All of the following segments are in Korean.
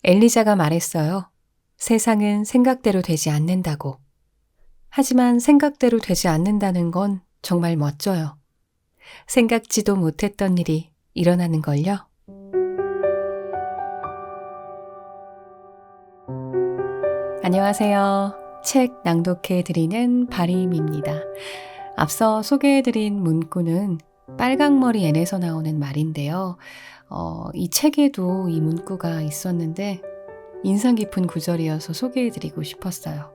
엘리자가 말했어요. 세상은 생각대로 되지 않는다고. 하지만 생각대로 되지 않는다는 건 정말 멋져요. 생각지도 못했던 일이 일어나는 걸요. 안녕하세요. 책 낭독해 드리는 바림입니다. 앞서 소개해 드린 문구는 빨강머리 앤에서 나오는 말인데요. 이 책에도 이 문구가 있었는데 인상 깊은 구절이어서 소개해 드리고 싶었어요.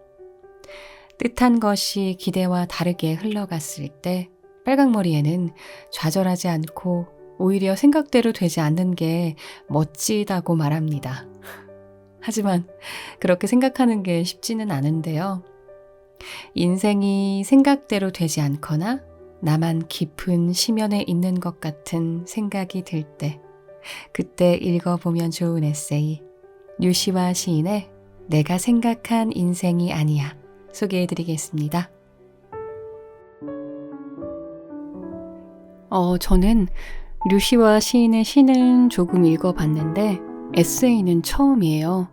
뜻한 것이 기대와 다르게 흘러갔을 때 빨강머리에는 좌절하지 않고 오히려 생각대로 되지 않는 게 멋지다고 말합니다. 하지만 그렇게 생각하는 게 쉽지는 않은데요. 인생이 생각대로 되지 않거나 나만 깊은 심연에 있는 것 같은 생각이 들 때, 그때 읽어보면 좋은 에세이, 류시와 시인의 내가 생각한 인생이 아니야 소개해드리겠습니다. 저는 류시와 시인의 시는 조금 읽어봤는데 에세이는 처음이에요.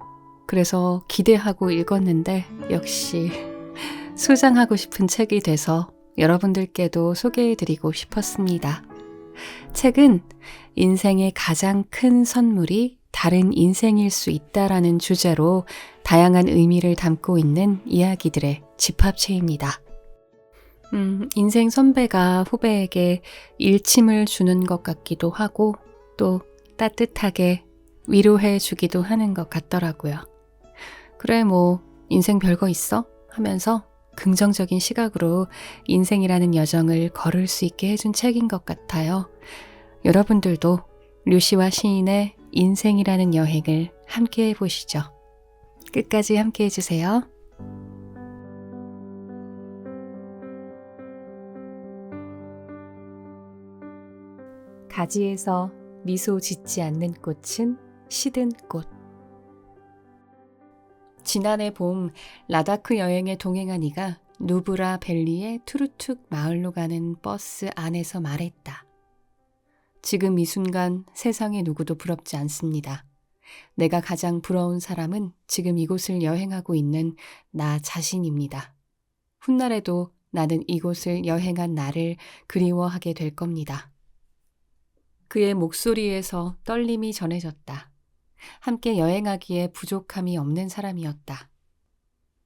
그래서 기대하고 읽었는데 역시 소장하고 싶은 책이 돼서 여러분들께도 소개해드리고 싶었습니다. 책은 인생의 가장 큰 선물이 다른 인생일 수 있다라는 주제로 다양한 의미를 담고 있는 이야기들의 집합체입니다. 인생 선배가 후배에게 일침을 주는 것 같기도 하고 또 따뜻하게 위로해 주기도 하는 것 같더라고요. 그래 인생 별거 있어? 하면서 긍정적인 시각으로 인생이라는 여정을 걸을 수 있게 해준 책인 것 같아요. 여러분들도 류시와 시인의 인생이라는 여행을 함께 해보시죠. 끝까지 함께 해주세요. 가지에서 미소 짓지 않는 꽃은 시든 꽃. 지난해 봄 라다크 여행에 동행한 이가 누브라 밸리의 투르툭 마을로 가는 버스 안에서 말했다. 지금 이 순간 세상에 누구도 부럽지 않습니다. 내가 가장 부러운 사람은 지금 이곳을 여행하고 있는 나 자신입니다. 훗날에도 나는 이곳을 여행한 나를 그리워하게 될 겁니다. 그의 목소리에서 떨림이 전해졌다. 함께 여행하기에 부족함이 없는 사람이었다.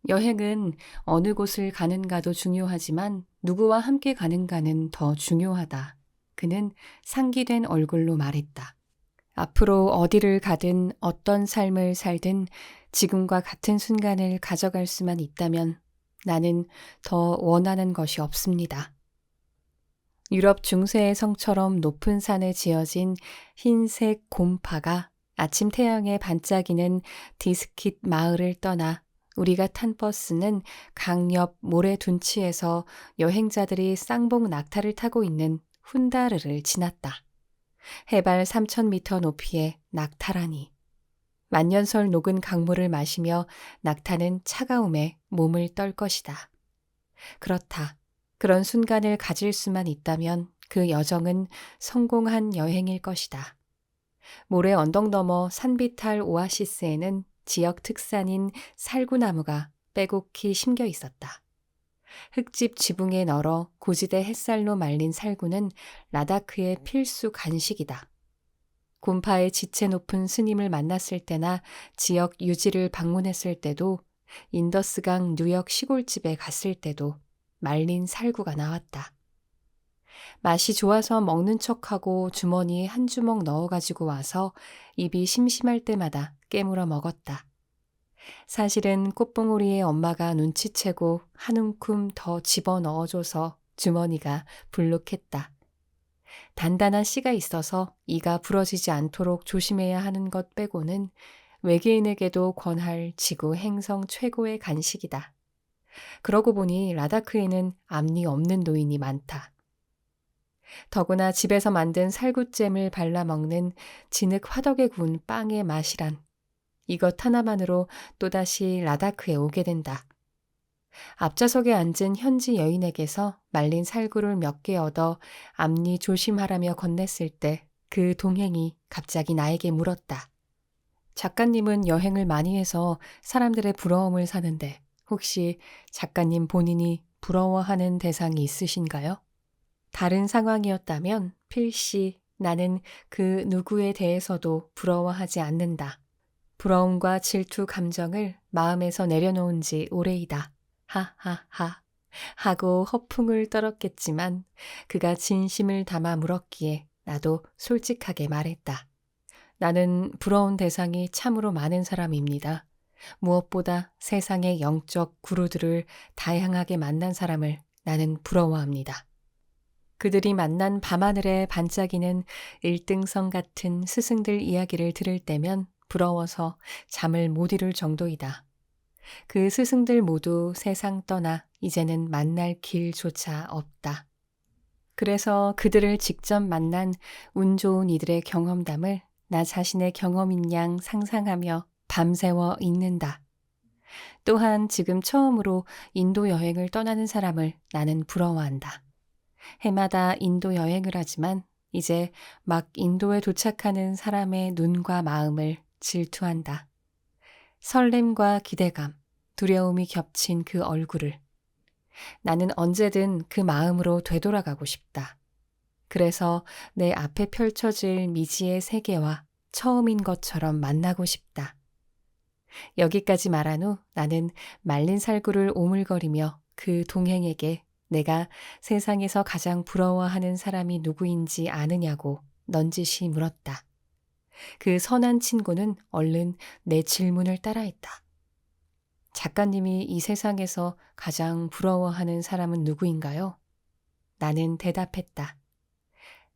여행은 어느 곳을 가는가도 중요하지만 누구와 함께 가는가는 더 중요하다. 그는 상기된 얼굴로 말했다. 앞으로 어디를 가든 어떤 삶을 살든 지금과 같은 순간을 가져갈 수만 있다면 나는 더 원하는 것이 없습니다. 유럽 중세의 성처럼 높은 산에 지어진 흰색 곰파가 아침 태양에 반짝이는 디스킷 마을을 떠나 우리가 탄 버스는 강 옆 모래 둔치에서 여행자들이 쌍봉 낙타를 타고 있는 훈다르를 지났다. 해발 3,000m 높이의 낙타라니. 만년설 녹은 강물을 마시며 낙타는 차가움에 몸을 떨 것이다. 그렇다. 그런 순간을 가질 수만 있다면 그 여정은 성공한 여행일 것이다. 모래 언덕 너머 산비탈 오아시스에는 지역 특산인 살구나무가 빼곡히 심겨 있었다. 흙집 지붕에 널어 고지대 햇살로 말린 살구는 라다크의 필수 간식이다. 곰파의 지체 높은 스님을 만났을 때나 지역 유지를 방문했을 때도 인더스강 뉴욕 시골집에 갔을 때도 말린 살구가 나왔다. 맛이 좋아서 먹는 척하고 주머니에 한 주먹 넣어가지고 와서 입이 심심할 때마다 깨물어 먹었다. 사실은 꽃봉오리의 엄마가 눈치채고 한 움큼 더 집어넣어줘서 주머니가 불룩했다. 단단한 씨가 있어서 이가 부러지지 않도록 조심해야 하는 것 빼고는 외계인에게도 권할 지구 행성 최고의 간식이다. 그러고 보니 라다크에는 앞니 없는 노인이 많다. 더구나 집에서 만든 살구잼을 발라 먹는 진흙 화덕에 구운 빵의 맛이란 이것 하나만으로 또다시 라다크에 오게 된다. 앞좌석에 앉은 현지 여인에게서 말린 살구를 몇 개 얻어 앞니 조심하라며 건넸을 때 그 동행이 갑자기 나에게 물었다. 작가님은 여행을 많이 해서 사람들의 부러움을 사는데 혹시 작가님 본인이 부러워하는 대상이 있으신가요? 다른 상황이었다면 필시 나는 그 누구에 대해서도 부러워하지 않는다. 부러움과 질투 감정을 마음에서 내려놓은 지 오래이다. 하하하. 하고 허풍을 떨었겠지만 그가 진심을 담아 물었기에 나도 솔직하게 말했다. 나는 부러운 대상이 참으로 많은 사람입니다. 무엇보다 세상의 영적 구루들을 다양하게 만난 사람을 나는 부러워합니다. 그들이 만난 밤하늘에 반짝이는 일등성 같은 스승들 이야기를 들을 때면 부러워서 잠을 못 이룰 정도이다. 그 스승들 모두 세상 떠나 이제는 만날 길조차 없다. 그래서 그들을 직접 만난 운 좋은 이들의 경험담을 나 자신의 경험인 양 상상하며 밤새워 읽는다. 또한 지금 처음으로 인도 여행을 떠나는 사람을 나는 부러워한다. 해마다 인도 여행을 하지만 이제 막 인도에 도착하는 사람의 눈과 마음을 질투한다. 설렘과 기대감, 두려움이 겹친 그 얼굴을. 나는 언제든 그 마음으로 되돌아가고 싶다. 그래서 내 앞에 펼쳐질 미지의 세계와 처음인 것처럼 만나고 싶다. 여기까지 말한 후 나는 말린 살구를 오물거리며 그 동행에게 내가 세상에서 가장 부러워하는 사람이 누구인지 아느냐고 넌지시 물었다. 그 선한 친구는 얼른 내 질문을 따라했다. 작가님이 이 세상에서 가장 부러워하는 사람은 누구인가요? 나는 대답했다.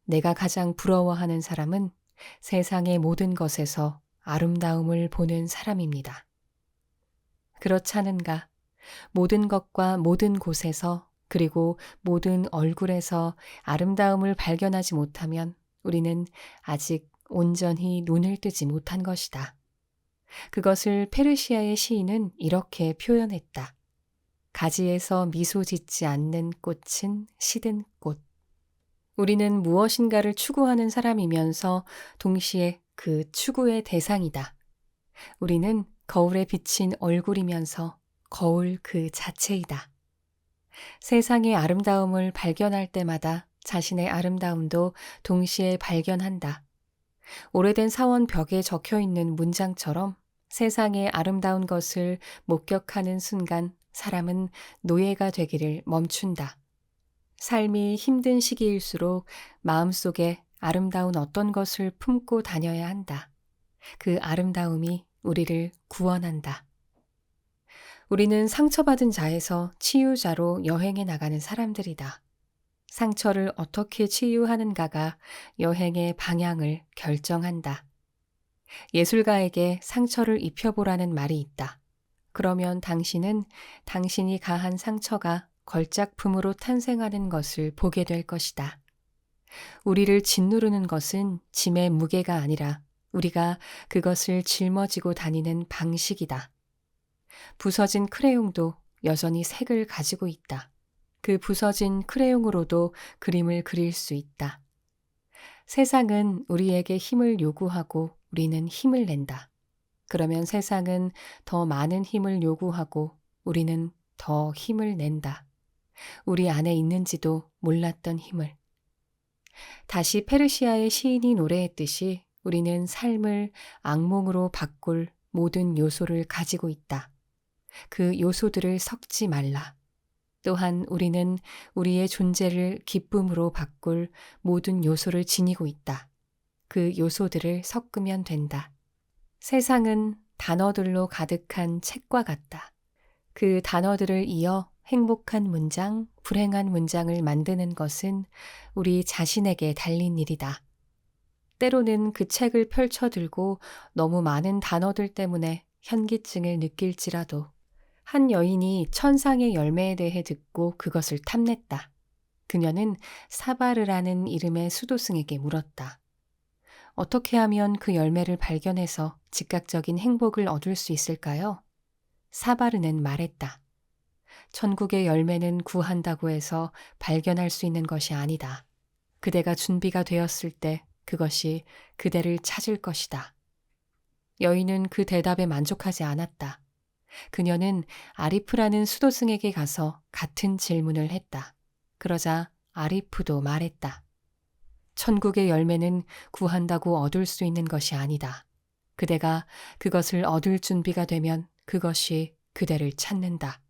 내가 가장 부러워하는 사람은 세상의 모든 것에서 아름다움을 보는 사람입니다. 그렇지 않은가? 모든 것과 모든 곳에서 그리고 모든 얼굴에서 아름다움을 발견하지 못하면 우리는 아직 온전히 눈을 뜨지 못한 것이다. 그것을 페르시아의 시인은 이렇게 표현했다. 가지에서 미소 짓지 않는 꽃은 시든 꽃. 우리는 무엇인가를 추구하는 사람이면서 동시에 그 추구의 대상이다. 우리는 거울에 비친 얼굴이면서 거울 그 자체이다. 세상의 아름다움을 발견할 때마다 자신의 아름다움도 동시에 발견한다. 오래된 사원 벽에 적혀 있는 문장처럼 세상의 아름다운 것을 목격하는 순간 사람은 노예가 되기를 멈춘다. 삶이 힘든 시기일수록 마음속에 아름다운 어떤 것을 품고 다녀야 한다. 그 아름다움이 우리를 구원한다. 우리는 상처받은 자에서 치유자로 여행에 나가는 사람들이다. 상처를 어떻게 치유하는가가 여행의 방향을 결정한다. 예술가에게 상처를 입혀보라는 말이 있다. 그러면 당신은 당신이 가한 상처가 걸작품으로 탄생하는 것을 보게 될 것이다. 우리를 짓누르는 것은 짐의 무게가 아니라 우리가 그것을 짊어지고 다니는 방식이다. 부서진 크레용도 여전히 색을 가지고 있다. 그 부서진 크레용으로도 그림을 그릴 수 있다. 세상은 우리에게 힘을 요구하고 우리는 힘을 낸다. 그러면 세상은 더 많은 힘을 요구하고 우리는 더 힘을 낸다. 우리 안에 있는지도 몰랐던 힘을. 다시 페르시아의 시인이 노래했듯이 우리는 삶을 악몽으로 바꿀 모든 요소를 가지고 있다. 그 요소들을 섞지 말라. 또한 우리는 우리의 존재를 기쁨으로 바꿀 모든 요소를 지니고 있다. 그 요소들을 섞으면 된다. 세상은 단어들로 가득한 책과 같다. 그 단어들을 이어 행복한 문장, 불행한 문장을 만드는 것은 우리 자신에게 달린 일이다. 때로는 그 책을 펼쳐들고 너무 많은 단어들 때문에 현기증을 느낄지라도 한 여인이 천상의 열매에 대해 듣고 그것을 탐냈다. 그녀는 사바르라는 이름의 수도승에게 물었다. 어떻게 하면 그 열매를 발견해서 즉각적인 행복을 얻을 수 있을까요? 사바르는 말했다. 천국의 열매는 구한다고 해서 발견할 수 있는 것이 아니다. 그대가 준비가 되었을 때 그것이 그대를 찾을 것이다. 여인은 그 대답에 만족하지 않았다. 그녀는 아리프라는 수도승에게 가서 같은 질문을 했다. 그러자 아리프도 말했다. 천국의 열매는 구한다고 얻을 수 있는 것이 아니다. 그대가 그것을 얻을 준비가 되면 그것이 그대를 찾는다.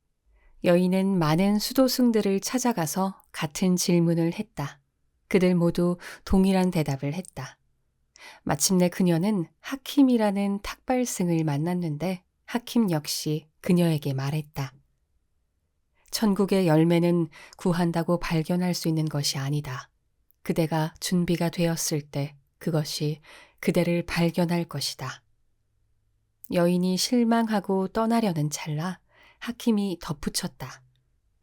여인은 많은 수도승들을 찾아가서 같은 질문을 했다. 그들 모두 동일한 대답을 했다. 마침내 그녀는 하킴이라는 탁발승을 만났는데 하킴 역시 그녀에게 말했다. 천국의 열매는 구한다고 발견할 수 있는 것이 아니다. 그대가 준비가 되었을 때 그것이 그대를 발견할 것이다. 여인이 실망하고 떠나려는 찰나 하킴이 덧붙였다.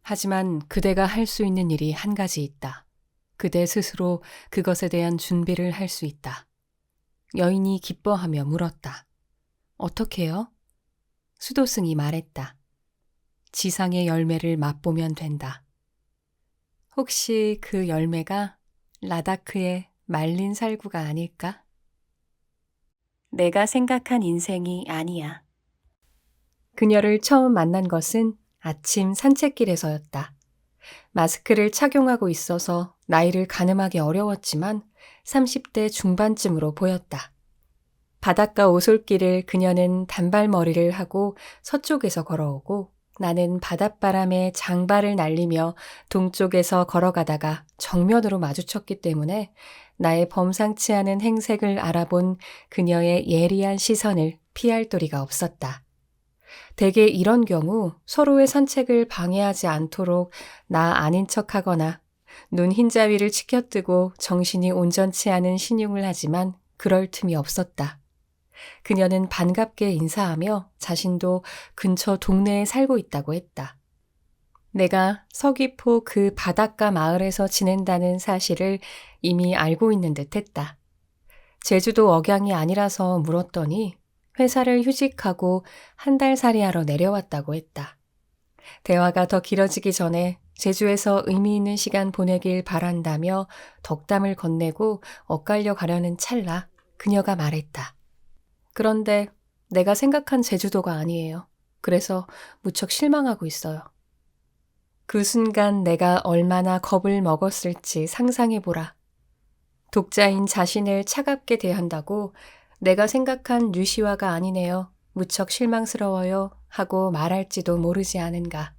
하지만 그대가 할 수 있는 일이 한 가지 있다. 그대 스스로 그것에 대한 준비를 할 수 있다. 여인이 기뻐하며 물었다. 어떻게요? 수도승이 말했다. 지상의 열매를 맛보면 된다. 혹시 그 열매가 라다크의 말린 살구가 아닐까? 내가 생각한 인생이 아니야. 그녀를 처음 만난 것은 아침 산책길에서였다. 마스크를 착용하고 있어서 나이를 가늠하기 어려웠지만 30대 중반쯤으로 보였다. 바닷가 오솔길을 그녀는 단발머리를 하고 서쪽에서 걸어오고 나는 바닷바람에 장발을 날리며 동쪽에서 걸어가다가 정면으로 마주쳤기 때문에 나의 범상치 않은 행색을 알아본 그녀의 예리한 시선을 피할 도리가 없었다. 대개 이런 경우 서로의 산책을 방해하지 않도록 나 아닌 척하거나 눈 흰자위를 치켜뜨고 정신이 온전치 않은 신용을 하지만 그럴 틈이 없었다. 그녀는 반갑게 인사하며 자신도 근처 동네에 살고 있다고 했다. 내가 서귀포 그 바닷가 마을에서 지낸다는 사실을 이미 알고 있는 듯 했다. 제주도 억양이 아니라서 물었더니 회사를 휴직하고 한 달 살이하러 내려왔다고 했다. 대화가 더 길어지기 전에 제주에서 의미 있는 시간 보내길 바란다며 덕담을 건네고 엇갈려 가려는 찰나 그녀가 말했다. 그런데 내가 생각한 제주도가 아니에요. 그래서 무척 실망하고 있어요. 그 순간 내가 얼마나 겁을 먹었을지 상상해보라. 독자인 자신을 차갑게 대한다고 내가 생각한 류시화가 아니네요. 무척 실망스러워요. 하고 말할지도 모르지 않은가.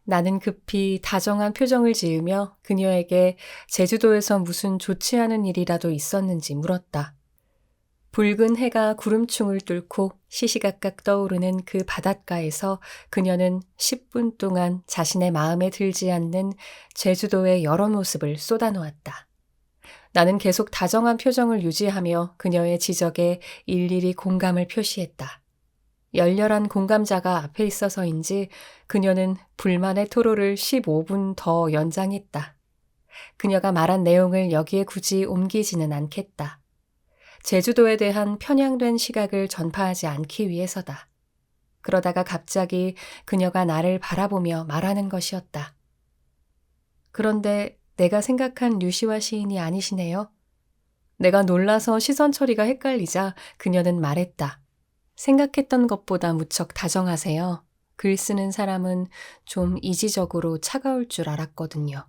나는 급히 다정한 표정을 지으며 그녀에게 제주도에서 무슨 좋지 않은 일이라도 있었는지 물었다. 붉은 해가 구름충을 뚫고 시시각각 떠오르는 그 바닷가에서 그녀는 10분 동안 자신의 마음에 들지 않는 제주도의 여러 모습을 쏟아놓았다. 나는 계속 다정한 표정을 유지하며 그녀의 지적에 일일이 공감을 표시했다. 열렬한 공감자가 앞에 있어서인지 그녀는 불만의 토로를 15분 더 연장했다. 그녀가 말한 내용을 여기에 굳이 옮기지는 않겠다. 제주도에 대한 편향된 시각을 전파하지 않기 위해서다. 그러다가 갑자기 그녀가 나를 바라보며 말하는 것이었다. 그런데 내가 생각한 류시화 시인이 아니시네요. 내가 놀라서 시선 처리가 헷갈리자 그녀는 말했다. 생각했던 것보다 무척 다정하세요. 글 쓰는 사람은 좀 이지적으로 차가울 줄 알았거든요.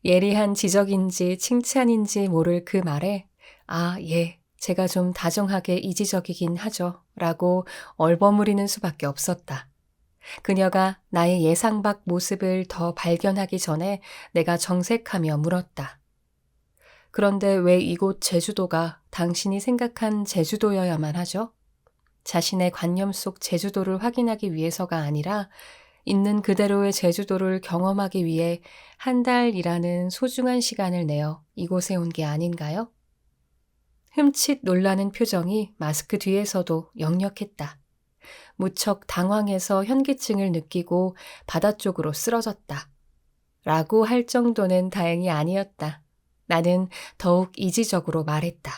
예리한 지적인지 칭찬인지 모를 그 말에 아, 예, 제가 좀 다정하게 이지적이긴 하죠. 라고 얼버무리는 수밖에 없었다. 그녀가 나의 예상 밖 모습을 더 발견하기 전에 내가 정색하며 물었다. 그런데 왜 이곳 제주도가 당신이 생각한 제주도여야만 하죠? 자신의 관념 속 제주도를 확인하기 위해서가 아니라 있는 그대로의 제주도를 경험하기 위해 한 달이라는 소중한 시간을 내어 이곳에 온 게 아닌가요? 흠칫 놀라는 표정이 마스크 뒤에서도 역력했다. 무척 당황해서 현기증을 느끼고 바다 쪽으로 쓰러졌다. 라고 할 정도는 다행히 아니었다. 나는 더욱 이지적으로 말했다.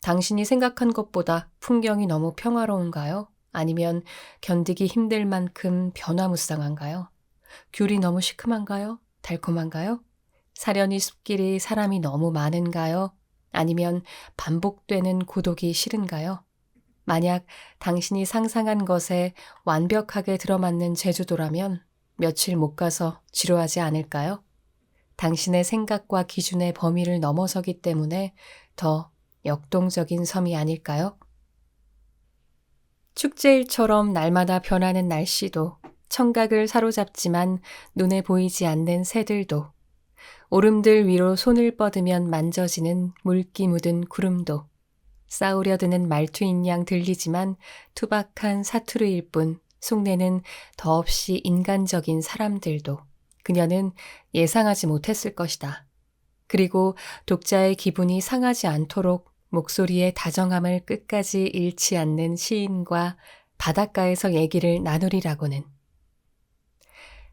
당신이 생각한 것보다 풍경이 너무 평화로운가요? 아니면 견디기 힘들 만큼 변화무쌍한가요? 귤이 너무 시큼한가요? 달콤한가요? 사려니 숲길이 사람이 너무 많은가요? 아니면 반복되는 고독이 싫은가요? 만약 당신이 상상한 것에 완벽하게 들어맞는 제주도라면 며칠 못 가서 지루하지 않을까요? 당신의 생각과 기준의 범위를 넘어서기 때문에 더 역동적인 섬이 아닐까요? 축제일처럼 날마다 변하는 날씨도, 청각을 사로잡지만 눈에 보이지 않는 새들도, 오름들 위로 손을 뻗으면 만져지는 물기 묻은 구름도, 싸우려 드는 말투인 양 들리지만 투박한 사투리일 뿐 속내는 더없이 인간적인 사람들도 그녀는 예상하지 못했을 것이다. 그리고 독자의 기분이 상하지 않도록 목소리의 다정함을 끝까지 잃지 않는 시인과 바닷가에서 얘기를 나누리라고는.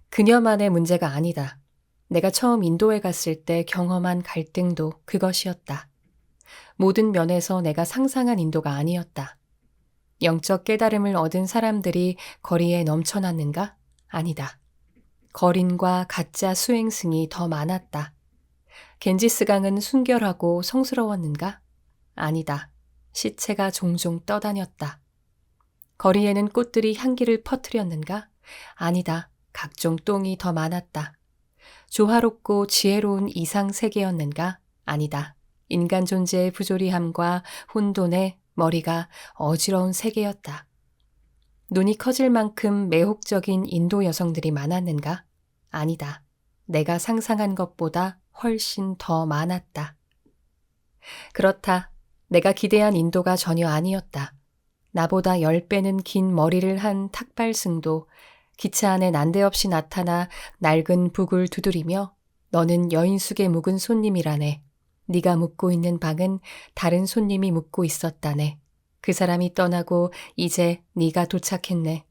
그녀만의 문제가 아니다. 내가 처음 인도에 갔을 때 경험한 갈등도 그것이었다. 모든 면에서 내가 상상한 인도가 아니었다. 영적 깨달음을 얻은 사람들이 거리에 넘쳐났는가? 아니다. 거린과 가짜 수행승이 더 많았다. 겐지스강은 순결하고 성스러웠는가? 아니다. 시체가 종종 떠다녔다. 거리에는 꽃들이 향기를 퍼뜨렸는가? 아니다. 각종 똥이 더 많았다. 조화롭고 지혜로운 이상 세계였는가? 아니다. 인간 존재의 부조리함과 혼돈에 머리가 어지러운 세계였다. 눈이 커질 만큼 매혹적인 인도 여성들이 많았는가? 아니다. 내가 상상한 것보다 훨씬 더 많았다. 그렇다. 내가 기대한 인도가 전혀 아니었다. 나보다 10배는 긴 머리를 한 탁발승도 기차 안에 난데없이 나타나 낡은 북을 두드리며 너는 여인숙에 묵은 손님이라네. 네가 묵고 있는 방은 다른 손님이 묵고 있었다네. 그 사람이 떠나고 이제 네가 도착했네.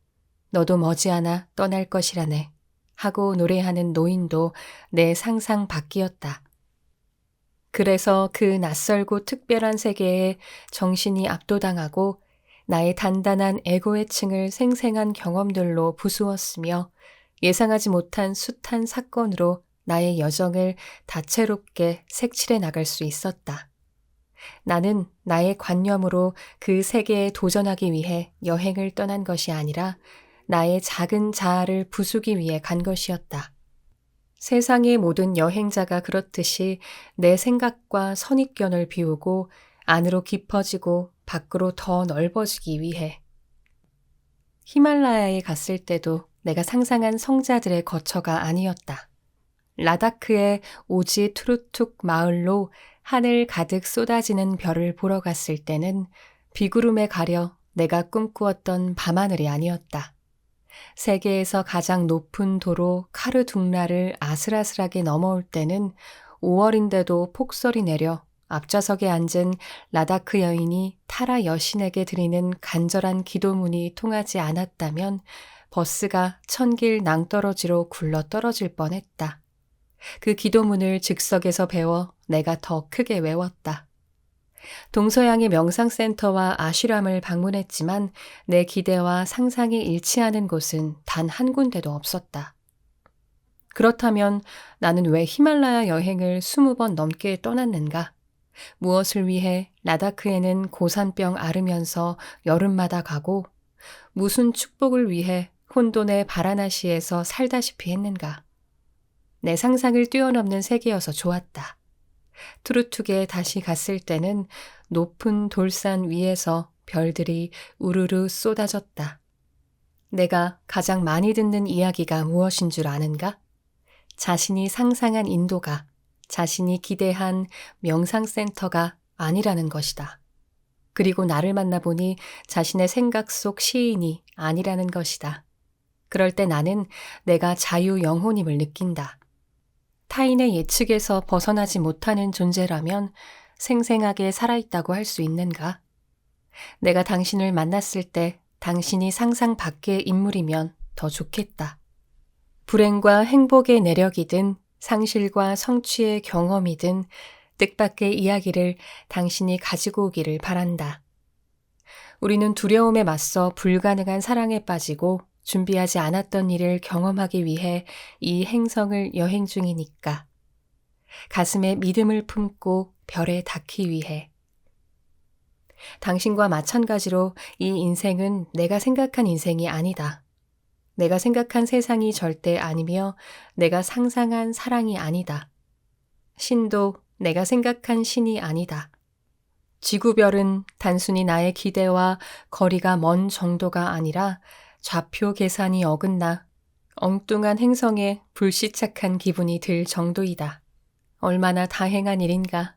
너도 머지않아 떠날 것이라네. 하고 노래하는 노인도 내 상상 밖이었다. 그래서 그 낯설고 특별한 세계에 정신이 압도당하고 나의 단단한 에고의 층을 생생한 경험들로 부수었으며 예상하지 못한 숱한 사건으로 나의 여정을 다채롭게 색칠해 나갈 수 있었다. 나는 나의 관념으로 그 세계에 도전하기 위해 여행을 떠난 것이 아니라 나의 작은 자아를 부수기 위해 간 것이었다. 세상의 모든 여행자가 그렇듯이 내 생각과 선입견을 비우고 안으로 깊어지고 밖으로 더 넓어지기 위해. 히말라야에 갔을 때도 내가 상상한 성자들의 거처가 아니었다. 라다크의 오지 투르툭 마을로 하늘 가득 쏟아지는 별을 보러 갔을 때는 비구름에 가려 내가 꿈꾸었던 밤하늘이 아니었다. 세계에서 가장 높은 도로 카르둥라를 아슬아슬하게 넘어올 때는 5월인데도 폭설이 내려 앞좌석에 앉은 라다크 여인이 타라 여신에게 드리는 간절한 기도문이 통하지 않았다면 버스가 천길 낭떠러지로 굴러 떨어질 뻔했다. 그 기도문을 즉석에서 배워 내가 더 크게 외웠다. 동서양의 명상센터와 아슈람을 방문했지만 내 기대와 상상이 일치하는 곳은 단 한 군데도 없었다. 그렇다면 나는 왜 히말라야 여행을 20번 넘게 떠났는가? 무엇을 위해 라다크에는 고산병 앓으면서 여름마다 가고 무슨 축복을 위해 혼돈의 바라나시에서 살다시피 했는가? 내 상상을 뛰어넘는 세계여서 좋았다. 투르투게 다시 갔을 때는 높은 돌산 위에서 별들이 우르르 쏟아졌다. 내가 가장 많이 듣는 이야기가 무엇인 줄 아는가? 자신이 상상한 인도가, 자신이 기대한 명상센터가 아니라는 것이다. 그리고 나를 만나보니 자신의 생각 속 시인이 아니라는 것이다. 그럴 때 나는 내가 자유 영혼임을 느낀다. 타인의 예측에서 벗어나지 못하는 존재라면 생생하게 살아있다고 할 수 있는가? 내가 당신을 만났을 때 당신이 상상 밖의 인물이면 더 좋겠다. 불행과 행복의 내력이든 상실과 성취의 경험이든 뜻밖의 이야기를 당신이 가지고 오기를 바란다. 우리는 두려움에 맞서 불가능한 사랑에 빠지고 준비하지 않았던 일을 경험하기 위해 이 행성을 여행 중이니까. 가슴에 믿음을 품고 별에 닿기 위해. 당신과 마찬가지로 이 인생은 내가 생각한 인생이 아니다. 내가 생각한 세상이 절대 아니며 내가 상상한 사랑이 아니다. 신도 내가 생각한 신이 아니다. 지구별은 단순히 나의 기대와 거리가 먼 정도가 아니라 좌표 계산이 어긋나 엉뚱한 행성에 불시착한 기분이 들 정도이다. 얼마나 다행한 일인가.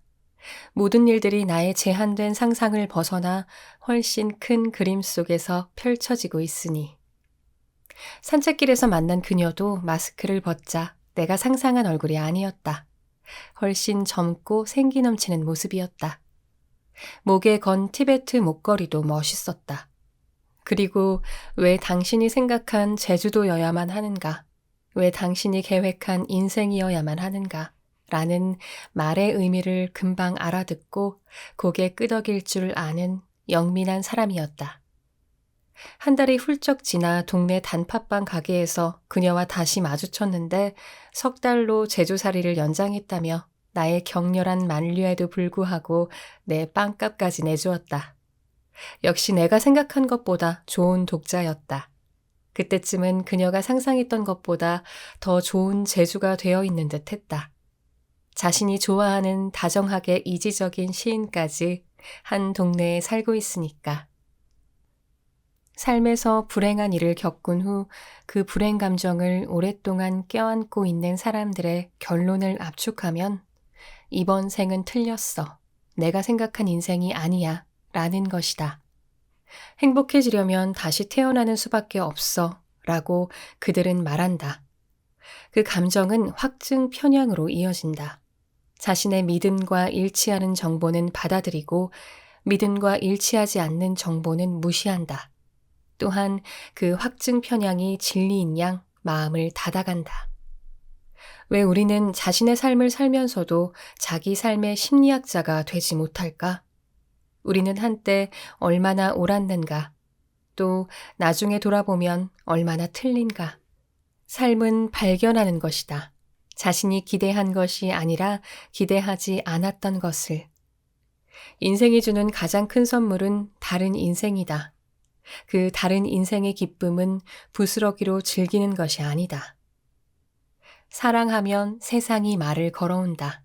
모든 일들이 나의 제한된 상상을 벗어나 훨씬 큰 그림 속에서 펼쳐지고 있으니. 산책길에서 만난 그녀도 마스크를 벗자 내가 상상한 얼굴이 아니었다. 훨씬 젊고 생기 넘치는 모습이었다. 목에 건 티베트 목걸이도 멋있었다. 그리고 왜 당신이 생각한 제주도여야만 하는가? 왜 당신이 계획한 인생이어야만 하는가? 라는 말의 의미를 금방 알아듣고 고개 끄덕일 줄 아는 영민한 사람이었다. 한 달이 훌쩍 지나 동네 단팥빵 가게에서 그녀와 다시 마주쳤는데 3달로 제주살이를 연장했다며 나의 격렬한 만류에도 불구하고 내 빵값까지 내주었다. 역시 내가 생각한 것보다 좋은 독자였다. 그때쯤은 그녀가 상상했던 것보다 더 좋은 제주가 되어 있는 듯 했다. 자신이 좋아하는 다정하게 이지적인 시인까지 한 동네에 살고 있으니까. 삶에서 불행한 일을 겪은 후 그 불행 감정을 오랫동안 껴안고 있는 사람들의 결론을 압축하면 이번 생은 틀렸어. 내가 생각한 인생이 아니야. 라는 것이다. 행복해지려면 다시 태어나는 수밖에 없어. 라고 그들은 말한다. 그 감정은 확증 편향으로 이어진다. 자신의 믿음과 일치하는 정보는 받아들이고 믿음과 일치하지 않는 정보는 무시한다. 또한 그 확증 편향이 진리인 양 마음을 닫아간다. 왜 우리는 자신의 삶을 살면서도 자기 삶의 심리학자가 되지 못할까? 우리는 한때 얼마나 옳았는가? 또 나중에 돌아보면 얼마나 틀린가? 삶은 발견하는 것이다. 자신이 기대한 것이 아니라 기대하지 않았던 것을. 인생이 주는 가장 큰 선물은 다른 인생이다. 그 다른 인생의 기쁨은 부스러기로 즐기는 것이 아니다. 사랑하면 세상이 말을 걸어온다.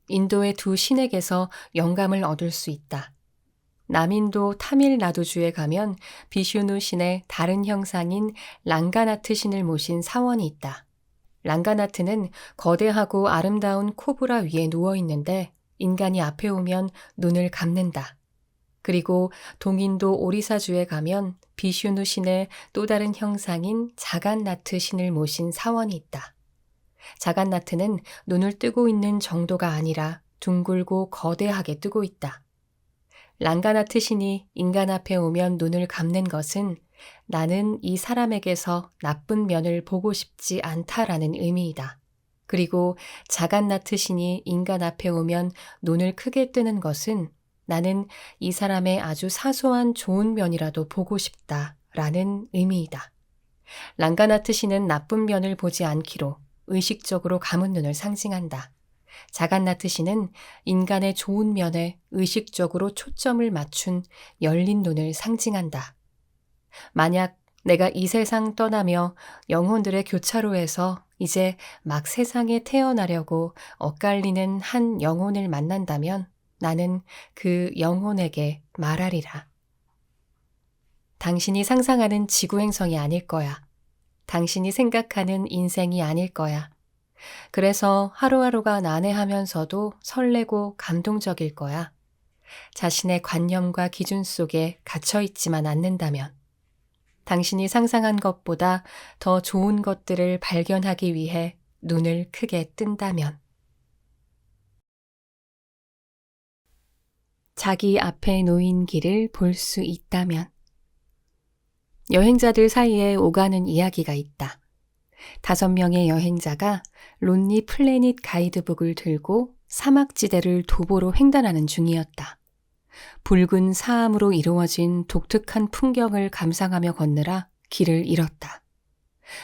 인도의 두 신에게서 영감을 얻을 수 있다. 남인도 타밀나두주에 가면 비슈누 신의 다른 형상인 랑가나트 신을 모신 사원이 있다. 랑가나트는 거대하고 아름다운 코브라 위에 누워 있는데 인간이 앞에 오면 눈을 감는다. 그리고 동인도 오리사주에 가면 비슈누 신의 또 다른 형상인 자간나트 신을 모신 사원이 있다. 자간나트는 눈을 뜨고 있는 정도가 아니라 둥글고 거대하게 뜨고 있다. 랑가나트 신이 인간 앞에 오면 눈을 감는 것은 나는 이 사람에게서 나쁜 면을 보고 싶지 않다라는 의미이다. 그리고 자간나트 신이 인간 앞에 오면 눈을 크게 뜨는 것은 나는 이 사람의 아주 사소한 좋은 면이라도 보고 싶다라는 의미이다. 랑가나트 신은 나쁜 면을 보지 않기로 의식적으로 감은 눈을 상징한다. 자간나트 신은 인간의 좋은 면에 의식적으로 초점을 맞춘 열린 눈을 상징한다. 만약 내가 이 세상 떠나며 영혼들의 교차로에서 이제 막 세상에 태어나려고 엇갈리는 한 영혼을 만난다면 나는 그 영혼에게 말하리라. 당신이 상상하는 지구 행성이 아닐 거야. 당신이 생각하는 인생이 아닐 거야. 그래서 하루하루가 난해하면서도 설레고 감동적일 거야. 자신의 관념과 기준 속에 갇혀있지만 않는다면. 당신이 상상한 것보다 더 좋은 것들을 발견하기 위해 눈을 크게 뜬다면. 자기 앞에 놓인 길을 볼 수 있다면. 여행자들 사이에 오가는 이야기가 있다. 5명의 여행자가 론리 플래닛 가이드북을 들고 사막지대를 도보로 횡단하는 중이었다. 붉은 사암으로 이루어진 독특한 풍경을 감상하며 걷느라 길을 잃었다.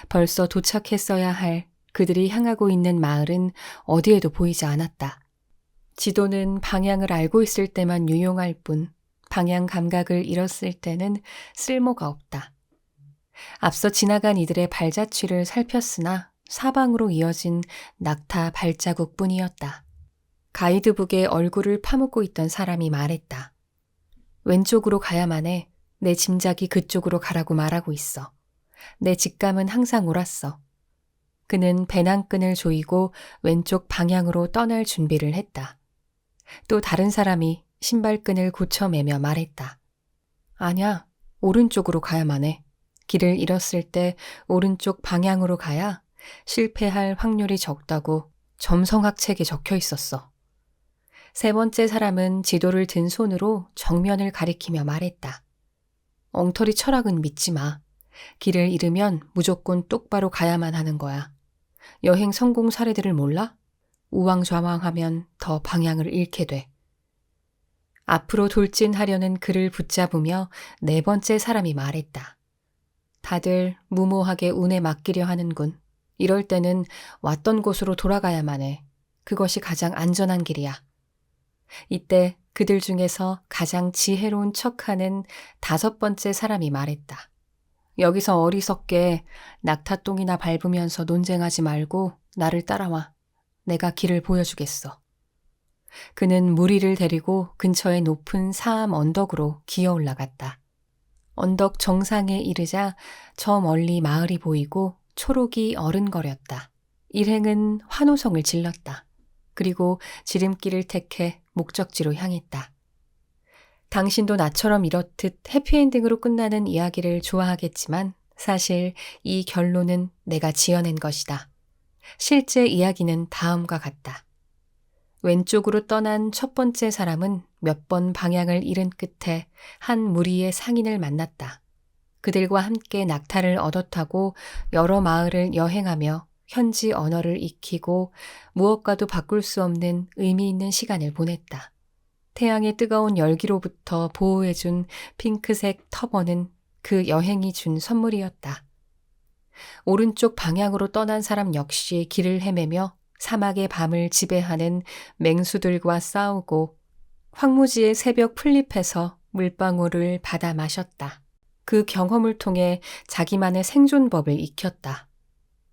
벌써 도착했어야 할 그들이 향하고 있는 마을은 어디에도 보이지 않았다. 지도는 방향을 알고 있을 때만 유용할 뿐 방향 감각을 잃었을 때는 쓸모가 없다. 앞서 지나간 이들의 발자취를 살폈으나 사방으로 이어진 낙타 발자국뿐이었다. 가이드북에 얼굴을 파묻고 있던 사람이 말했다. 왼쪽으로 가야만 해. 내 짐작이 그쪽으로 가라고 말하고 있어. 내 직감은 항상 옳았어. 그는 배낭끈을 조이고 왼쪽 방향으로 떠날 준비를 했다. 또 다른 사람이 신발끈을 고쳐매며 말했다. 아냐, 오른쪽으로 가야만 해. 길을 잃었을 때 오른쪽 방향으로 가야 실패할 확률이 적다고 점성학 책에 적혀 있었어. 세 번째 사람은 지도를 든 손으로 정면을 가리키며 말했다. 엉터리 철학은 믿지 마. 길을 잃으면 무조건 똑바로 가야만 하는 거야. 여행 성공 사례들을 몰라? 우왕좌왕하면 더 방향을 잃게 돼. 앞으로 돌진하려는 그를 붙잡으며 네 번째 사람이 말했다. 다들 무모하게 운에 맡기려 하는군. 이럴 때는 왔던 곳으로 돌아가야만 해. 그것이 가장 안전한 길이야. 이때 그들 중에서 가장 지혜로운 척하는 다섯 번째 사람이 말했다. 여기서 어리석게 낙타똥이나 밟으면서 논쟁하지 말고 나를 따라와. 내가 길을 보여주겠어. 그는 무리를 데리고 근처의 높은 사암 언덕으로 기어 올라갔다. 언덕 정상에 이르자 저 멀리 마을이 보이고 초록이 어른거렸다. 일행은 환호성을 질렀다. 그리고 지름길을 택해 목적지로 향했다. 당신도 나처럼 이렇듯 해피엔딩으로 끝나는 이야기를 좋아하겠지만 사실 이 결론은 내가 지어낸 것이다. 실제 이야기는 다음과 같다. 왼쪽으로 떠난 첫 번째 사람은 몇 번 방향을 잃은 끝에 한 무리의 상인을 만났다. 그들과 함께 낙타를 얻어 타고 여러 마을을 여행하며 현지 언어를 익히고 무엇과도 바꿀 수 없는 의미 있는 시간을 보냈다. 태양의 뜨거운 열기로부터 보호해준 핑크색 터번은 그 여행이 준 선물이었다. 오른쪽 방향으로 떠난 사람 역시 길을 헤매며 사막의 밤을 지배하는 맹수들과 싸우고 황무지의 새벽 풀잎에서 물방울을 받아 마셨다. 그 경험을 통해 자기만의 생존법을 익혔다.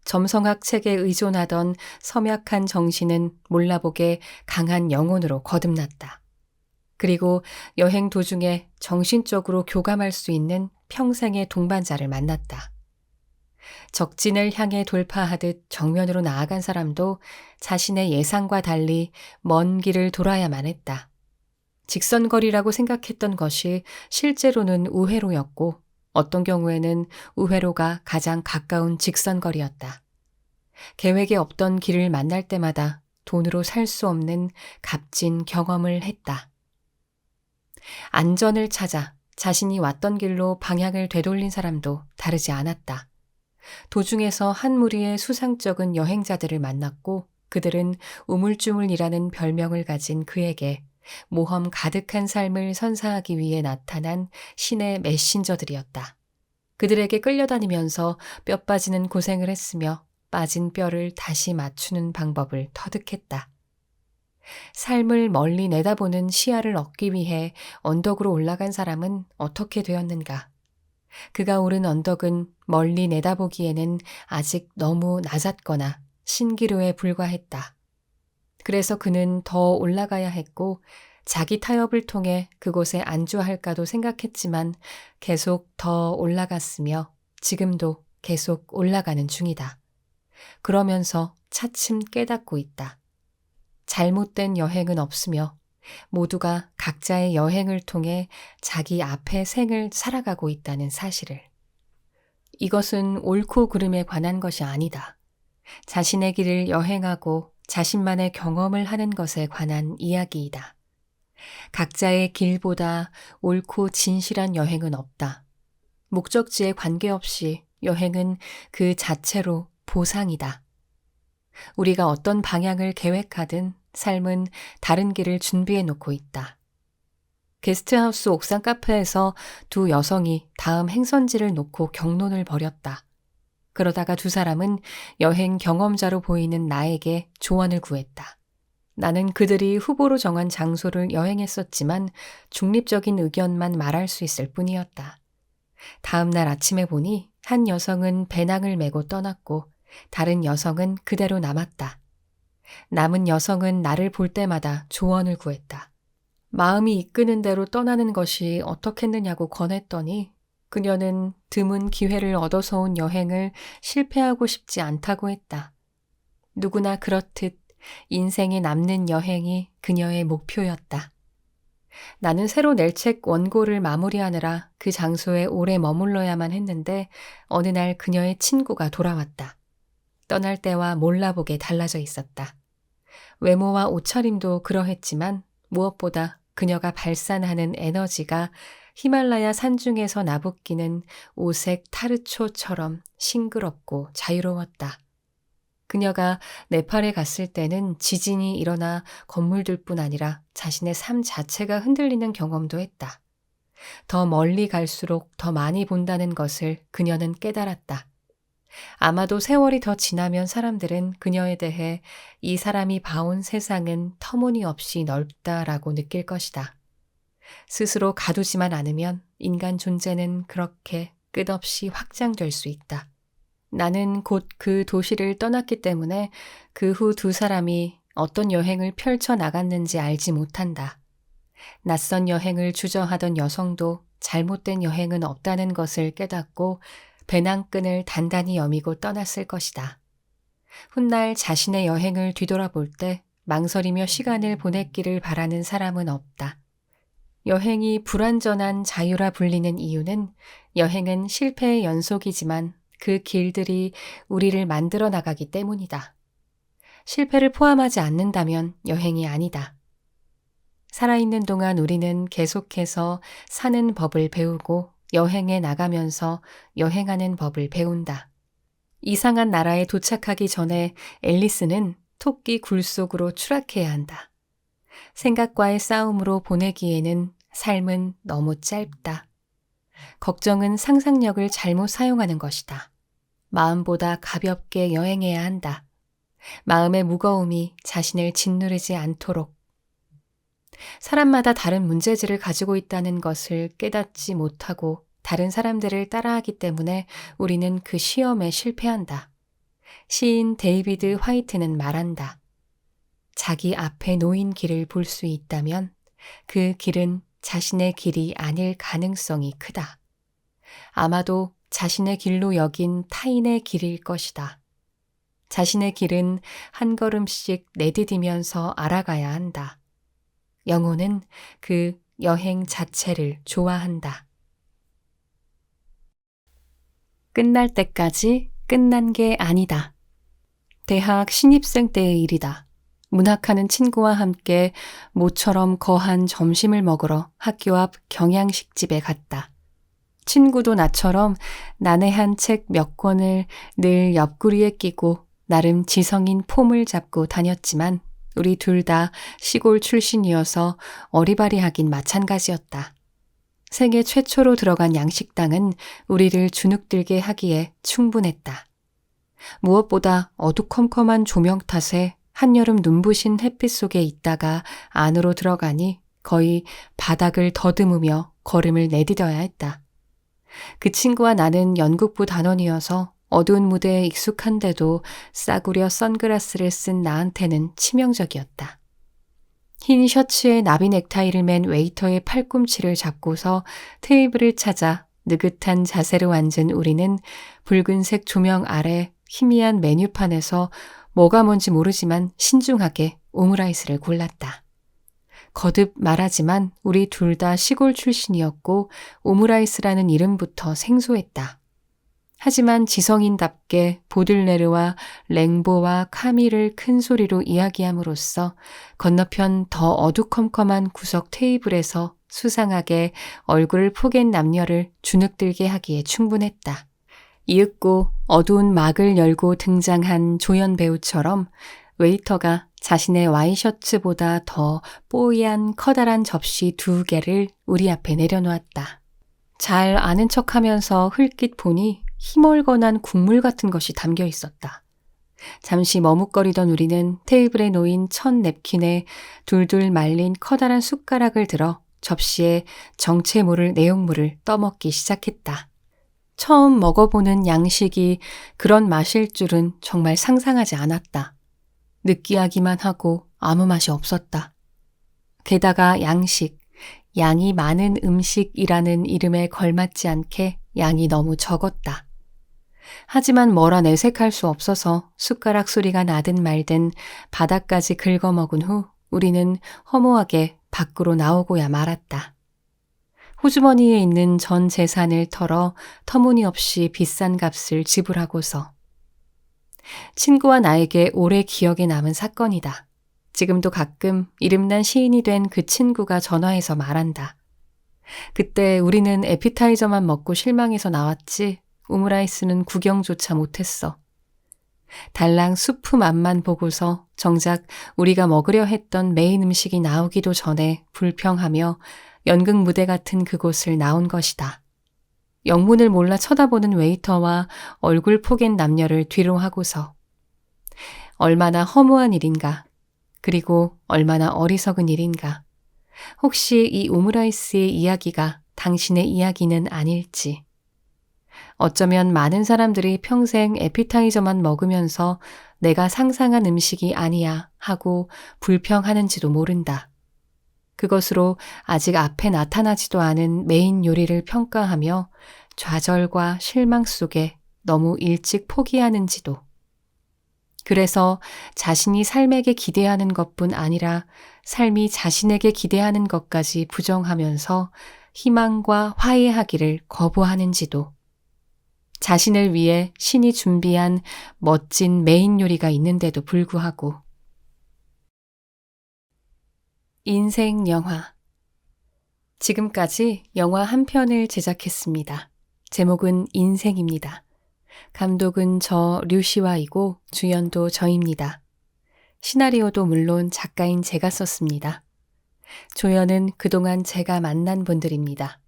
점성학 책에 의존하던 섬약한 정신은 몰라보게 강한 영혼으로 거듭났다. 그리고 여행 도중에 정신적으로 교감할 수 있는 평생의 동반자를 만났다. 적진을 향해 돌파하듯 정면으로 나아간 사람도 자신의 예상과 달리 먼 길을 돌아야만 했다. 직선거리라고 생각했던 것이 실제로는 우회로였고 어떤 경우에는 우회로가 가장 가까운 직선거리였다. 계획에 없던 길을 만날 때마다 돈으로 살 수 없는 값진 경험을 했다. 안전을 찾아 자신이 왔던 길로 방향을 되돌린 사람도 다르지 않았다. 도중에서 한 무리의 수상쩍은 여행자들을 만났고 그들은 우물쭈물이라는 별명을 가진 그에게 모험 가득한 삶을 선사하기 위해 나타난 신의 메신저들이었다. 그들에게 끌려다니면서 뼈 빠지는 고생을 했으며 빠진 뼈를 다시 맞추는 방법을 터득했다. 삶을 멀리 내다보는 시야를 얻기 위해 언덕으로 올라간 사람은 어떻게 되었는가? 그가 오른 언덕은 멀리 내다보기에는 아직 너무 낮았거나 신기루에 불과했다. 그래서 그는 더 올라가야 했고 자기 타협을 통해 그곳에 안주할까도 생각했지만 계속 더 올라갔으며 지금도 계속 올라가는 중이다. 그러면서 차츰 깨닫고 있다. 잘못된 여행은 없으며 모두가 각자의 여행을 통해 자기 앞의 생을 살아가고 있다는 사실을. 이것은 옳고 그름에 관한 것이 아니다. 자신의 길을 여행하고 자신만의 경험을 하는 것에 관한 이야기이다. 각자의 길보다 옳고 진실한 여행은 없다. 목적지에 관계없이 여행은 그 자체로 보상이다. 우리가 어떤 방향을 계획하든 삶은 다른 길을 준비해 놓고 있다. 게스트하우스 옥상 카페에서 두 여성이 다음 행선지를 놓고 격론을 벌였다. 그러다가 두 사람은 여행 경험자로 보이는 나에게 조언을 구했다. 나는 그들이 후보로 정한 장소를 여행했었지만 중립적인 의견만 말할 수 있을 뿐이었다. 다음 날 아침에 보니 한 여성은 배낭을 메고 떠났고 다른 여성은 그대로 남았다. 남은 여성은 나를 볼 때마다 조언을 구했다. 마음이 이끄는 대로 떠나는 것이 어떻겠느냐고 권했더니 그녀는 드문 기회를 얻어서 온 여행을 실패하고 싶지 않다고 했다. 누구나 그렇듯 인생에 남는 여행이 그녀의 목표였다. 나는 새로 낼 책 원고를 마무리하느라 그 장소에 오래 머물러야만 했는데 어느 날 그녀의 친구가 돌아왔다. 떠날 때와 몰라보게 달라져 있었다. 외모와 옷차림도 그러했지만 무엇보다 그녀가 발산하는 에너지가 히말라야 산중에서 나부끼는 오색 타르초처럼 싱그럽고 자유로웠다. 그녀가 네팔에 갔을 때는 지진이 일어나 건물들뿐 아니라 자신의 삶 자체가 흔들리는 경험도 했다. 더 멀리 갈수록 더 많이 본다는 것을 그녀는 깨달았다. 아마도 세월이 더 지나면 사람들은 그녀에 대해 이 사람이 봐온 세상은 터무니없이 넓다라고 느낄 것이다. 스스로 가두지만 않으면 인간 존재는 그렇게 끝없이 확장될 수 있다. 나는 곧 그 도시를 떠났기 때문에 그 후 두 사람이 어떤 여행을 펼쳐 나갔는지 알지 못한다. 낯선 여행을 주저하던 여성도 잘못된 여행은 없다는 것을 깨닫고 배낭끈을 단단히 여미고 떠났을 것이다. 훗날 자신의 여행을 뒤돌아볼 때 망설이며 시간을 보냈기를 바라는 사람은 없다. 여행이 불완전한 자유라 불리는 이유는 여행은 실패의 연속이지만 그 길들이 우리를 만들어 나가기 때문이다. 실패를 포함하지 않는다면 여행이 아니다. 살아있는 동안 우리는 계속해서 사는 법을 배우고 여행에 나가면서 여행하는 법을 배운다. 이상한 나라에 도착하기 전에 앨리스는 토끼 굴 속으로 추락해야 한다. 생각과의 싸움으로 보내기에는 삶은 너무 짧다. 걱정은 상상력을 잘못 사용하는 것이다. 마음보다 가볍게 여행해야 한다. 마음의 무거움이 자신을 짓누르지 않도록. 사람마다 다른 문제질을 가지고 있다는 것을 깨닫지 못하고 다른 사람들을 따라하기 때문에 우리는 그 시험에 실패한다. 시인 데이비드 화이트는 말한다. 자기 앞에 놓인 길을 볼 수 있다면 그 길은 자신의 길이 아닐 가능성이 크다. 아마도 자신의 길로 여긴 타인의 길일 것이다. 자신의 길은 한 걸음씩 내디디면서 알아가야 한다. 영혼은 그 여행 자체를 좋아한다. 끝날 때까지 끝난 게 아니다. 대학 신입생 때의 일이다. 문학하는 친구와 함께 모처럼 거한 점심을 먹으러 학교 앞 경양식집에 갔다. 친구도 나처럼 난해한 책 몇 권을 늘 옆구리에 끼고 나름 지성인 폼을 잡고 다녔지만 우리 둘 다 시골 출신이어서 어리바리하긴 마찬가지였다. 생애 최초로 들어간 양식당은 우리를 주눅들게 하기에 충분했다. 무엇보다 어두컴컴한 조명 탓에 한여름 눈부신 햇빛 속에 있다가 안으로 들어가니 거의 바닥을 더듬으며 걸음을 내디뎌야 했다. 그 친구와 나는 연극부 단원이어서 어두운 무대에 익숙한데도 싸구려 선글라스를 쓴 나한테는 치명적이었다. 흰 셔츠에 나비 넥타이를 맨 웨이터의 팔꿈치를 잡고서 테이블을 찾아 느긋한 자세로 앉은 우리는 붉은색 조명 아래 희미한 메뉴판에서 뭐가 뭔지 모르지만 신중하게 오므라이스를 골랐다. 거듭 말하지만 우리 둘 다 시골 출신이었고 오므라이스라는 이름부터 생소했다. 하지만 지성인답게 보들레르와 랭보와 카미를 큰 소리로 이야기함으로써 건너편 더 어두컴컴한 구석 테이블에서 수상하게 얼굴을 포갠 남녀를 주눅들게 하기에 충분했다. 이윽고 어두운 막을 열고 등장한 조연 배우처럼 웨이터가 자신의 와이셔츠보다 더 뽀얀 커다란 접시 2개를 우리 앞에 내려놓았다. 잘 아는 척하면서 흘낏 보니 희멀건한 국물 같은 것이 담겨 있었다. 잠시 머뭇거리던 우리는 테이블에 놓인 천 냅킨에 둘둘 말린 커다란 숟가락을 들어 접시에 정체 모를 내용물을 떠먹기 시작했다. 처음 먹어보는 양식이 그런 맛일 줄은 정말 상상하지 않았다. 느끼하기만 하고 아무 맛이 없었다. 게다가 양식, 양이 많은 음식이라는 이름에 걸맞지 않게 양이 너무 적었다. 하지만 뭐라 내색할 수 없어서 숟가락 소리가 나든 말든 바닥까지 긁어먹은 후 우리는 허무하게 밖으로 나오고야 말았다. 호주머니에 있는 전 재산을 털어 터무니없이 비싼 값을 지불하고서. 친구와 나에게 오래 기억에 남은 사건이다. 지금도 가끔 이름난 시인이 된 그 친구가 전화해서 말한다. 그때 우리는 에피타이저만 먹고 실망해서 나왔지 오므라이스는 구경조차 못했어. 달랑 수프 맛만 보고서 정작 우리가 먹으려 했던 메인 음식이 나오기도 전에 불평하며 연극 무대 같은 그곳을 나온 것이다. 영문을 몰라 쳐다보는 웨이터와 얼굴 포갠 남녀를 뒤로 하고서. 얼마나 허무한 일인가. 그리고 얼마나 어리석은 일인가. 혹시 이 오므라이스의 이야기가 당신의 이야기는 아닐지. 어쩌면 많은 사람들이 평생 에피타이저만 먹으면서 내가 상상한 음식이 아니야 하고 불평하는지도 모른다. 그것으로 아직 앞에 나타나지도 않은 메인 요리를 평가하며 좌절과 실망 속에 너무 일찍 포기하는지도. 그래서 자신이 삶에게 기대하는 것뿐 아니라 삶이 자신에게 기대하는 것까지 부정하면서 희망과 화해하기를 거부하는지도. 자신을 위해 신이 준비한 멋진 메인 요리가 있는데도 불구하고. 인생 영화. 지금까지 영화 한 편을 제작했습니다. 제목은 인생입니다. 감독은 저 류시와이고 주연도 저입니다. 시나리오도 물론 작가인 제가 썼습니다. 조연은 그동안 제가 만난 분들입니다.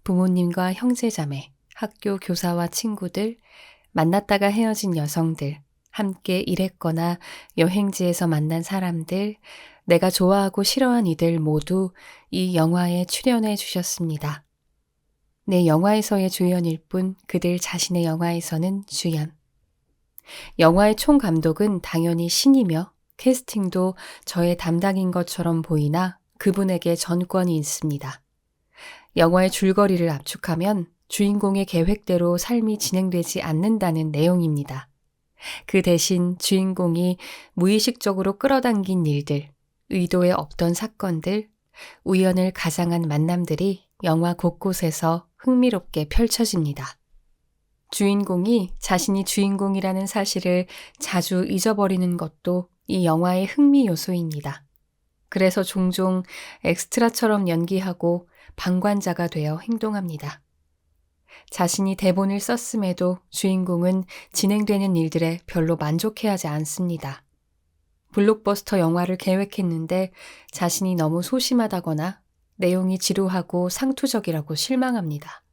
부모님과 형제자매, 학교 교사와 친구들, 만났다가 헤어진 여성들, 함께 일했거나 여행지에서 만난 사람들, 내가 좋아하고 싫어한 이들 모두 이 영화에 출연해 주셨습니다. 내 영화에서의 주연일 뿐 그들 자신의 영화에서는 주연. 영화의 총감독은 당연히 신이며 캐스팅도 저의 담당인 것처럼 보이나 그분에게 전권이 있습니다. 영화의 줄거리를 압축하면 주인공의 계획대로 삶이 진행되지 않는다는 내용입니다. 그 대신 주인공이 무의식적으로 끌어당긴 일들, 의도에 없던 사건들, 우연을 가장한 만남들이 영화 곳곳에서 흥미롭게 펼쳐집니다. 주인공이 자신이 주인공이라는 사실을 자주 잊어버리는 것도 이 영화의 흥미 요소입니다. 그래서 종종 엑스트라처럼 연기하고 방관자가 되어 행동합니다. 자신이 대본을 썼음에도 주인공은 진행되는 일들에 별로 만족해하지 않습니다. 블록버스터 영화를 계획했는데 자신이 너무 소심하다거나 내용이 지루하고 상투적이라고 실망합니다.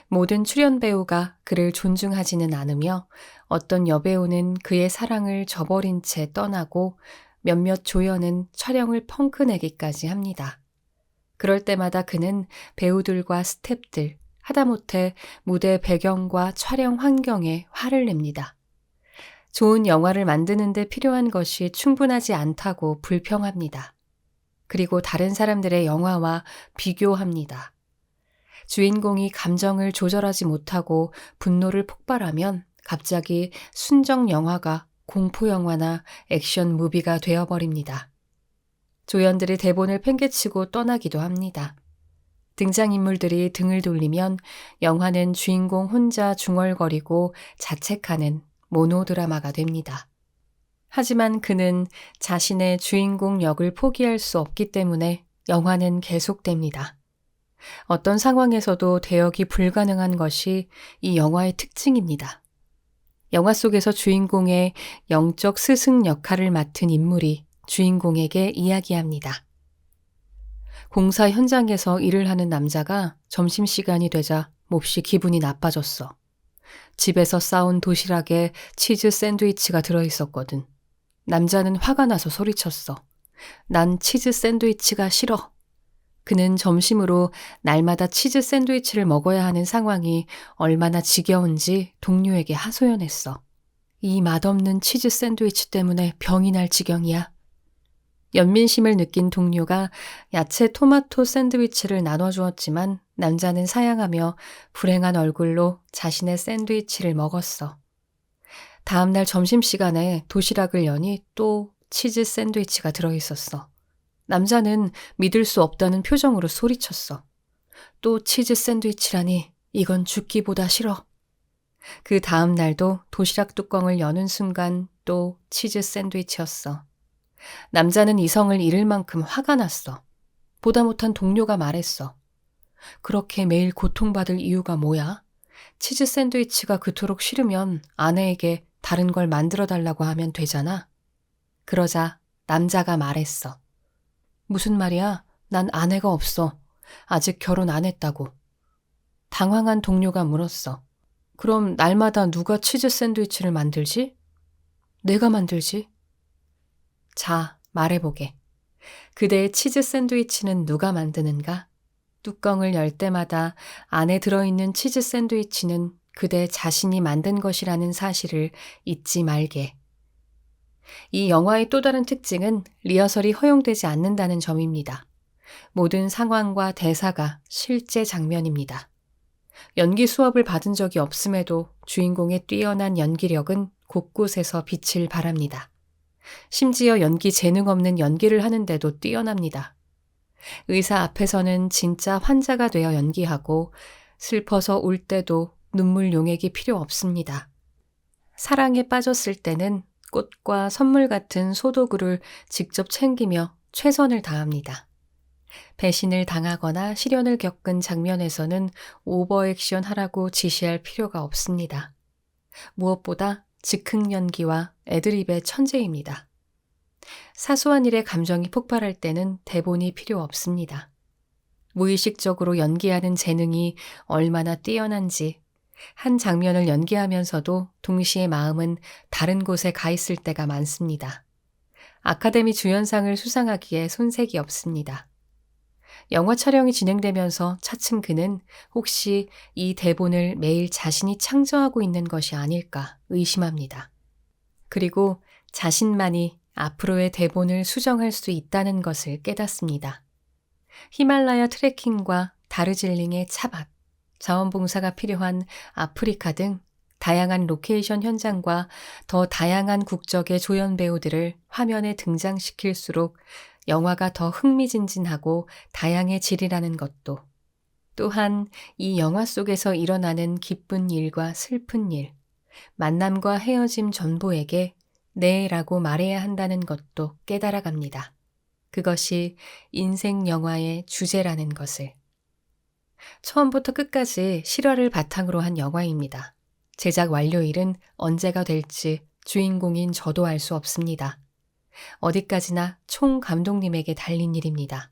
모든 출연 배우가 그를 존중하지는 않으며 어떤 여배우는 그의 사랑을 저버린 채 떠나고 몇몇 조연은 촬영을 펑크내기까지 합니다. 그럴 때마다 그는 배우들과 스태프들, 하다못해 무대 배경과 촬영 환경에 화를 냅니다. 좋은 영화를 만드는 데 필요한 것이 충분하지 않다고 불평합니다. 그리고 다른 사람들의 영화와 비교합니다. 주인공이 감정을 조절하지 못하고 분노를 폭발하면 갑자기 순정 영화가 공포 영화나 액션 무비가 되어버립니다. 조연들이 대본을 팽개치고 떠나기도 합니다. 등장인물들이 등을 돌리면 영화는 주인공 혼자 중얼거리고 자책하는 모노드라마가 됩니다. 하지만 그는 자신의 주인공 역을 포기할 수 없기 때문에 영화는 계속됩니다. 어떤 상황에서도 대역이 불가능한 것이 이 영화의 특징입니다. 영화 속에서 주인공의 영적 스승 역할을 맡은 인물이 주인공에게 이야기합니다. 공사 현장에서 일을 하는 남자가 점심시간이 되자 몹시 기분이 나빠졌어. 집에서 싸온 도시락에 치즈 샌드위치가 들어있었거든. 남자는 화가 나서 소리쳤어. 난 치즈 샌드위치가 싫어. 그는 점심으로 날마다 치즈 샌드위치를 먹어야 하는 상황이 얼마나 지겨운지 동료에게 하소연했어. 이 맛없는 치즈 샌드위치 때문에 병이 날 지경이야. 연민심을 느낀 동료가 야채 토마토 샌드위치를 나눠주었지만 남자는 사양하며 불행한 얼굴로 자신의 샌드위치를 먹었어. 다음날 점심시간에 도시락을 여니 또 치즈 샌드위치가 들어있었어. 남자는 믿을 수 없다는 표정으로 소리쳤어. 또 치즈 샌드위치라니 이건 죽기보다 싫어. 그 다음 날도 도시락 뚜껑을 여는 순간 또 치즈 샌드위치였어. 남자는 이성을 잃을 만큼 화가 났어. 보다 못한 동료가 말했어. 그렇게 매일 고통받을 이유가 뭐야? 치즈 샌드위치가 그토록 싫으면 아내에게 다른 걸 만들어 달라고 하면 되잖아. 그러자 남자가 말했어. 무슨 말이야? 난 아내가 없어. 아직 결혼 안 했다고. 당황한 동료가 물었어. 그럼 날마다 누가 치즈 샌드위치를 만들지? 내가 만들지. 자, 말해보게. 그대의 치즈 샌드위치는 누가 만드는가? 뚜껑을 열 때마다 안에 들어있는 치즈 샌드위치는 그대 자신이 만든 것이라는 사실을 잊지 말게. 이 영화의 또 다른 특징은 리허설이 허용되지 않는다는 점입니다. 모든 상황과 대사가 실제 장면입니다. 연기 수업을 받은 적이 없음에도 주인공의 뛰어난 연기력은 곳곳에서 빛을 발합니다. 심지어 연기 재능 없는 연기를 하는데도 뛰어납니다. 의사 앞에서는 진짜 환자가 되어 연기하고 슬퍼서 울 때도 눈물 용액이 필요 없습니다. 사랑에 빠졌을 때는 꽃과 선물 같은 소도구를 직접 챙기며 최선을 다합니다. 배신을 당하거나 시련을 겪은 장면에서는 오버액션 하라고 지시할 필요가 없습니다. 무엇보다 즉흥 연기와 애드립의 천재입니다. 사소한 일에 감정이 폭발할 때는 대본이 필요 없습니다. 무의식적으로 연기하는 재능이 얼마나 뛰어난지 한 장면을 연기하면서도 동시에 마음은 다른 곳에 가 있을 때가 많습니다. 아카데미 주연상을 수상하기에 손색이 없습니다. 영화 촬영이 진행되면서 차츰 그는 혹시 이 대본을 매일 자신이 창조하고 있는 것이 아닐까 의심합니다. 그리고 자신만이 앞으로의 대본을 수정할 수 있다는 것을 깨닫습니다. 히말라야 트레킹과 다르질링의 차밭, 자원봉사가 필요한 아프리카 등 다양한 로케이션 현장과 더 다양한 국적의 조연 배우들을 화면에 등장시킬수록 영화가 더 흥미진진하고 다양해지리라는 것도, 또한 이 영화 속에서 일어나는 기쁜 일과 슬픈 일, 만남과 헤어짐 전부에게 네라고 말해야 한다는 것도 깨달아갑니다. 그것이 인생 영화의 주제라는 것을. 처음부터 끝까지 실화를 바탕으로 한 영화입니다. 제작 완료일은 언제가 될지 주인공인 저도 알 수 없습니다. 어디까지나 총 감독님에게 달린 일입니다.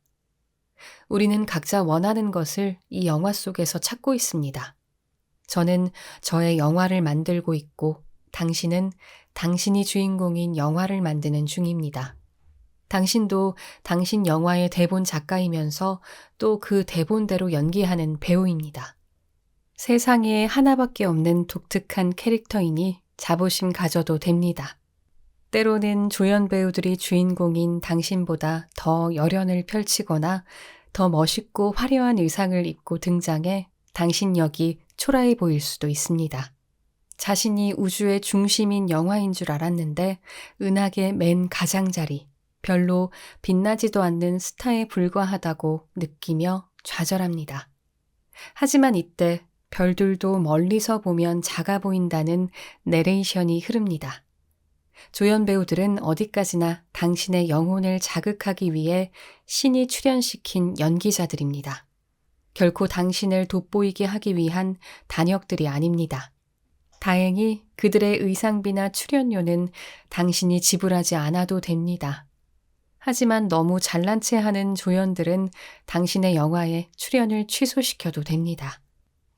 우리는 각자 원하는 것을 이 영화 속에서 찾고 있습니다. 저는 저의 영화를 만들고 있고 당신은 당신이 주인공인 영화를 만드는 중입니다. 당신도 당신 영화의 대본 작가이면서 또 그 대본대로 연기하는 배우입니다. 세상에 하나밖에 없는 독특한 캐릭터이니 자부심 가져도 됩니다. 때로는 조연 배우들이 주인공인 당신보다 더 열연을 펼치거나 더 멋있고 화려한 의상을 입고 등장해 당신 역이 초라해 보일 수도 있습니다. 자신이 우주의 중심인 영화인 줄 알았는데 은하계 맨 가장자리, 별로 빛나지도 않는 스타에 불과하다고 느끼며 좌절합니다. 하지만 이때 별들도 멀리서 보면 작아 보인다는 내레이션이 흐릅니다. 조연 배우들은 어디까지나 당신의 영혼을 자극하기 위해 신이 출연시킨 연기자들입니다. 결코 당신을 돋보이게 하기 위한 단역들이 아닙니다. 다행히 그들의 의상비나 출연료는 당신이 지불하지 않아도 됩니다. 하지만 너무 잘난 체 하는 조연들은 당신의 영화에 출연을 취소시켜도 됩니다.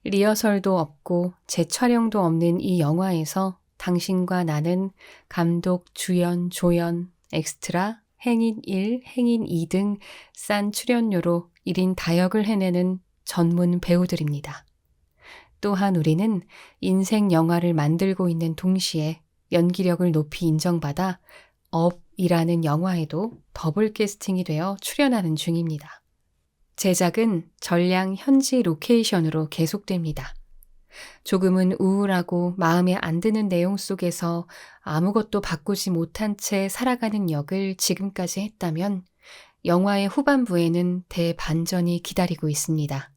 리허설도 없고 재촬영도 없는 이 영화에서 당신과 나는 감독, 주연, 조연, 엑스트라, 행인 1, 행인 2 등 싼 출연료로 1인 다역을 해내는 전문 배우들입니다. 또한 우리는 인생 영화를 만들고 있는 동시에 연기력을 높이 인정받아 업이라는 영화에도 더블 캐스팅이 되어 출연하는 중입니다. 제작은 전량 현지 로케이션으로 계속됩니다. 조금은 우울하고 마음에 안 드는 내용 속에서 아무것도 바꾸지 못한 채 살아가는 역을 지금까지 했다면 영화의 후반부에는 대반전이 기다리고 있습니다.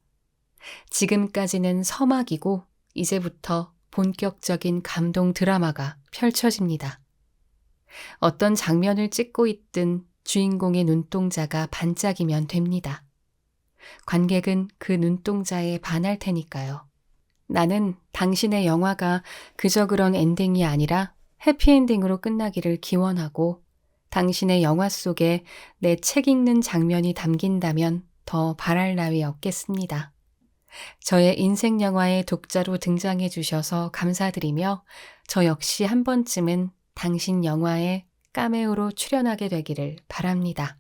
지금까지는 서막이고 이제부터 본격적인 감동 드라마가 펼쳐집니다. 어떤 장면을 찍고 있든 주인공의 눈동자가 반짝이면 됩니다. 관객은 그 눈동자에 반할 테니까요. 나는 당신의 영화가 그저 그런 엔딩이 아니라 해피엔딩으로 끝나기를 기원하고 당신의 영화 속에 내 책 읽는 장면이 담긴다면 더 바랄 나위 없겠습니다. 저의 인생 영화의 독자로 등장해 주셔서 감사드리며 저 역시 한 번쯤은 당신 영화에 카메오로 출연하게 되기를 바랍니다.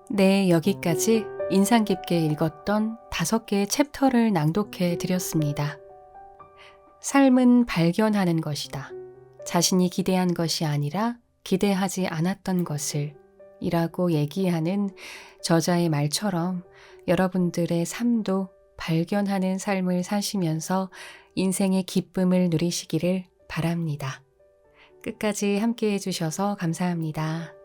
네, 여기까지 인상 깊게 읽었던 5개의 챕터를 낭독해 드렸습니다. 삶은 발견하는 것이다. 자신이 기대한 것이 아니라 기대하지 않았던 것을 이라고 얘기하는 저자의 말처럼 여러분들의 삶도 발견하는 삶을 사시면서 인생의 기쁨을 누리시기를 바랍니다. 끝까지 함께 해주셔서 감사합니다.